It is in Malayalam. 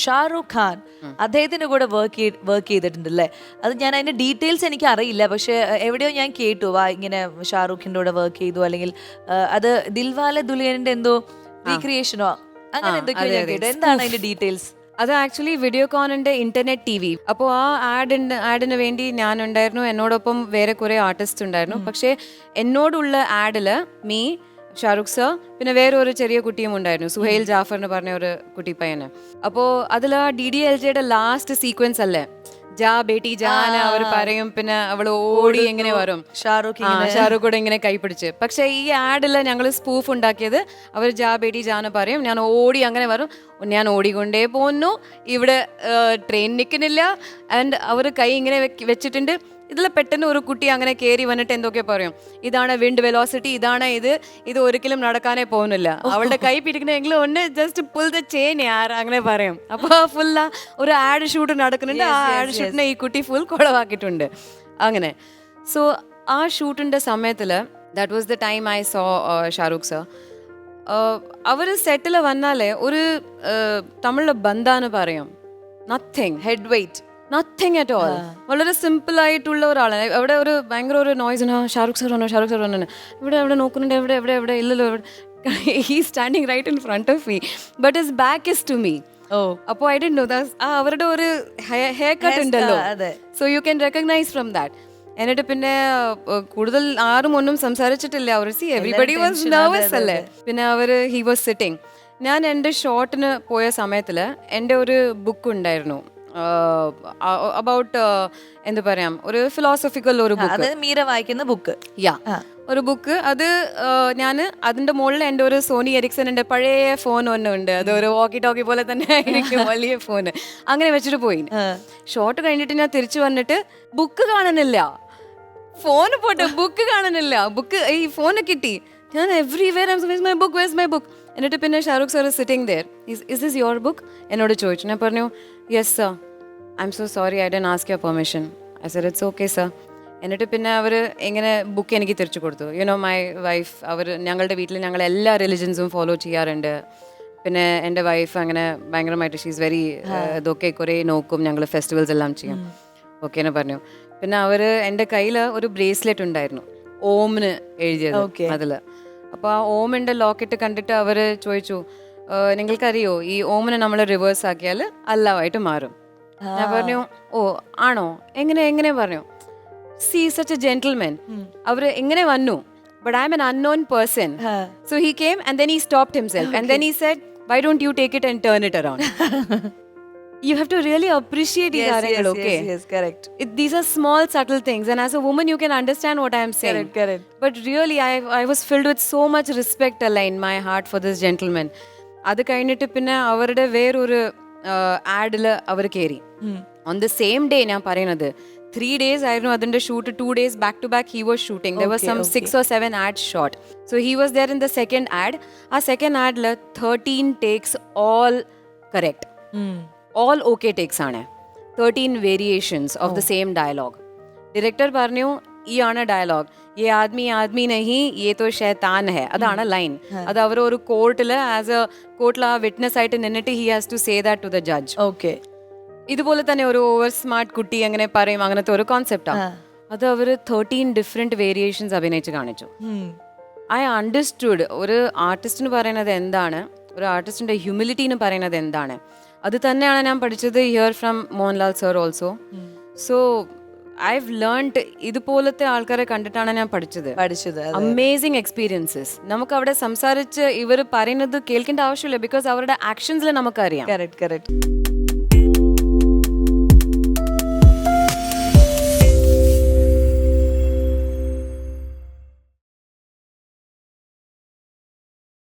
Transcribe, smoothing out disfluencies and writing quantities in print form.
ഷാറൂഖ് ഖാൻ അദ്ദേഹത്തിന്റെ കൂടെ വർക്ക് ചെയ്തിട്ടുണ്ടല്ലേ? അത് ഞാൻ അതിന്റെ ഡീറ്റെയിൽസ് എനിക്ക് അറിയില്ല, പക്ഷെ എവിടെയോ ഞാൻ കേട്ടു ഇങ്ങനെ ഷാറൂഖിന്റെ കൂടെ വർക്ക് ചെയ്തു, അല്ലെങ്കിൽ അത് ദിൽവാലെ ദുൽഹനിന്റെ എന്തോ റീക്രിയേഷനോ അങ്ങനെ എന്തൊക്കെയോ ഞാൻ കേട്ടു. എന്താണ് അതിന്റെ ഡീറ്റെയിൽസ്? അത് ആക്ച്വലി വീഡിയോകോണിന്റെ ഇന്റർനെറ്റ് TV. അപ്പോൾ ആ ആഡിന് വേണ്ടി ഞാൻ ഉണ്ടായിരുന്നു, എന്നോടൊപ്പം വേറെ കുറെ ആർട്ടിസ്റ്റ് ഉണ്ടായിരുന്നു. പക്ഷേ എന്നോടുള്ള ആഡില് ഷാറുഖ് സർ, പിന്നെ വേറെ ഒരു ചെറിയ കുട്ടിയും ഉണ്ടായിരുന്നു, സുഹൈൽ ജാഫർ എന്ന് പറഞ്ഞ ഒരു കുട്ടി പയ്യന്. അപ്പോൾ അതിൽ ആ DDLJയുടെ ലാസ്റ്റ് സീക്വൻസ് അല്ലേ, ജാ ബേട്ടി ജാന അവർ പറയും, പിന്നെ അവൾ ഓടി എങ്ങനെ വരും, ഷാറൂഖ് കൂടെ ഇങ്ങനെ കൈപിടിച്ച്. പക്ഷെ ഈ ആഡില് ഞങ്ങൾ സ്പൂഫ് ഉണ്ടാക്കിയത്, അവർ ജാ ബേട്ടി ജാന പറയും, ഞാൻ ഓടി അങ്ങനെ വരും, ഞാൻ ഓടിക്കൊണ്ടേ പോകുന്നു, ഇവിടെ ട്രെയിൻ നിൽക്കുന്നില്ല, ആൻഡ് അവർ കൈ ഇങ്ങനെ വെച്ചിട്ടുണ്ട്. ഇതിൽ പെട്ടെന്ന് ഒരു കുട്ടി അങ്ങനെ കയറി വന്നിട്ട് എന്തൊക്കെ പറയും, ഇതാണ് വിൻഡ് വെലോസിറ്റി, ഇതാണ് ഇത് ഒരിക്കലും നടക്കാനേ പോകുന്നില്ല, അവളുടെ കൈ പിടിക്കണമെങ്കിൽ ഒന്ന് ജസ്റ്റ് പുൾ ദ ചെയിൻ യാർ അങ്ങനെ പറയും. അപ്പോൾ ഫുൾ ഒരു ആഡ് ഷൂട്ട് നടക്കുന്നുണ്ട്, ആ ആഡ് ഷൂട്ടിനെ ഈ കുട്ടി ഫുൾ കുളവാക്കിയിട്ടുണ്ട് അങ്ങനെ. സോ ആ ഷൂട്ടിൻ്റെ സമയത്തിൽ that was the time I saw Shah Rukh sir. അവർ സെറ്റിൽ വന്നാലേ ഒരു തമിഴിലെ ബന്ധാന്ന് പറയും, nothing head weight, nothing at all. വളരെ സിമ്പിൾ ആയിട്ടുള്ള ഒരാളാണ്. അവിടെ ഒരു ഭയങ്കര ഒരു നോയ്സ്, ഷാറൂഖ് സർ വന്നു ഇവിടെ നോക്കുന്നുണ്ട്, എവിടെ ഇല്ലല്ലോ, he standing right in front of me, but his back is to me. അപ്പോൾ ഐ ഡിഡ്ന്റ് നോ അവരുടെ ഒരു ഹെയർ കട്ട് ഉണ്ടല്ലോ, so you can recognise from that. എന്നിട്ട് പിന്നെ കൂടുതൽ ആരും ഒന്നും സംസാരിച്ചിട്ടില്ല. അവർ എവരിബഡി വാസ് നെർവസ് അല്ലേ. പിന്നെ ഹി വാസ് സിറ്റിംഗ്. ഞാൻ എൻ്റെ ഷോട്ടിന് പോയ സമയത്തിൽ എൻ്റെ ഒരു ബുക്ക് ഉണ്ടായിരുന്നു, അബൌട്ട് എന്താ പറയാം, ഒരു ഫിലോസഫിക്കൽ ഒരു ബുക്ക്, മീര വായിക്കുന്ന ബുക്ക്. ഒരു ബുക്ക്. അത് ഞാൻ അതിന്റെ മുകളിൽ എൻ്റെ ഒരു സോണി എരിക്സണിന്റെ പഴയ ഫോൺ ഒന്നുണ്ട്, അത് ഒരു വോക്കി ടോക്കി പോലെ തന്നെ ആയിരിക്കും, വലിയ ഫോണ്, അങ്ങനെ വെച്ചിട്ട് പോയി. ഷോട്ട് കഴിഞ്ഞിട്ട് ഞാൻ തിരിച്ചു വന്നിട്ട് ബുക്ക് കാണുന്നില്ല, ഫോണ് പോട്ടെ ബുക്ക് കാണുന്നില്ല, ഈ ഫോണ് കിട്ടി. ഞാൻ everywhere my book, where's my book. എന്നിട്ട് പിന്നെ Shahrukh sir sitting there, is this your book എന്നോട് ചോദിച്ചു. ഞാൻ പറഞ്ഞു yes sir, I am so sorry, I didn't ask your permission. I said it's okay sir. എന്നിട്ട് പിന്നെ അവർ ഇങ്ങനെ ബുക്ക് എനിക്ക് തിരിച്ചു കൊടുത്തു. മൈ വൈഫ്, ഞങ്ങളുടെ വീട്ടിൽ ഞങ്ങൾ എല്ലാ റിലിജൻസും ഫോളോ ചെയ്യാറുണ്ട്. പിന്നെ എൻ്റെ വൈഫ് അങ്ങനെ ഭയങ്കരമായിട്ട് ഷീസ് വെരി ഇതൊക്കെ കുറേ നോക്കും, ഞങ്ങൾ ഫെസ്റ്റിവൽസ് എല്ലാം ചെയ്യും ഓക്കെ എന്ന് പറഞ്ഞു. പിന്നെ എൻ്റെ കയ്യിൽ ഒരു ബ്രേസ്ലെറ്റ് ഉണ്ടായിരുന്നു, ഓമിന് എഴുതിയത് അതിൽ. അപ്പോൾ ആ ഓമിൻ്റെ ലോക്കറ്റ് കണ്ടിട്ട് അവർ ചോദിച്ചു, നിങ്ങൾക്കറിയോ ഈ ഓമിനെ നമ്മൾ റിവേഴ്സ് ആക്കിയാൽ അല്ലാവായിട്ട് മാറും. ഞാൻ പറഞ്ഞു ഓ ആണോ, എങ്ങനെ പറഞ്ഞു. See, such a gentleman. അവർ എങ്ങനെ വന്നു, but I am an unknown person. So he came and then he stopped himself. And then he said, why don't you take it and turn it around? You have to really appreciate these കാര്യങ്ങൾ, okay? Yes, correct. These are small subtle things, and as a woman you can understand what I am saying. Correct. But really I was filled with so much respect in my heart for this gentleman. അത് കഴിഞ്ഞിട്ട് പിന്നെ അവരുടെ വേറൊരു ആഡിൽ അവർ കയറി. On the same day, ഞാൻ പറയുന്നത് 3 days ആയിരുന്നു അതിന്റെ shoot. 2 days back to back he was shooting. There was some 6 or 7 ads shot. So he was there in the second ad. ആ second ad 13 takes all correct. All okay takes ആണ്. 13 variations of the same dialogue. Director പറഞ്ഞു ഈ ആണ് ഡയലോഗ്, ഈ ആദ്മി നഹി യേ തോ ശൈത്താൻ ഹൈ, അതാണ് ലൈൻ. അത് അവർ ഒരു കോർട്ടിൽ ആ വിറ്റ്നസ് ആയിട്ട് നിന്നിട്ട് he has to say that to the judge. Okay. ഇതുപോലെ തന്നെ ഒരു ഓവർ സ്മാർട്ട് കുട്ടി അങ്ങനെ പറയും, അങ്ങനത്തെ ഒരു കോൺസെപ്റ്റാണ് അത്. അവർ 13 ഡിഫറെന്റ് വേരിയേഷൻസ് അഭിനയിച്ച് കാണിച്ചു. ഐ അണ്ടർസ്റ്റുഡ് ഒരു ആർട്ടിസ്റ്റിന് പറയുന്നത് എന്താണ്, ഒരു ആർട്ടിസ്റ്റിന്റെ ഹ്യൂമിലിറ്റി എന്ന് പറയുന്നത് എന്താണ്. അത് തന്നെയാണ് ഞാൻ പഠിച്ചത് here from Mohanlal sir also. So I have learned, ഇതുപോലത്തെ ആൾക്കാരെ കണ്ടിട്ടാണ് ഞാൻ പഠിച്ചത്. Amazing experiences. നമുക്ക് അവിടെ സംസാരിച്ച് ഇവർ പറയുന്നത് കേൾക്കേണ്ട ആവശ്യമില്ല, ബിക്കോസ് അവരുടെ ആക്ഷൻസിൽ നമുക്കറിയാം. കറക്റ്റ്.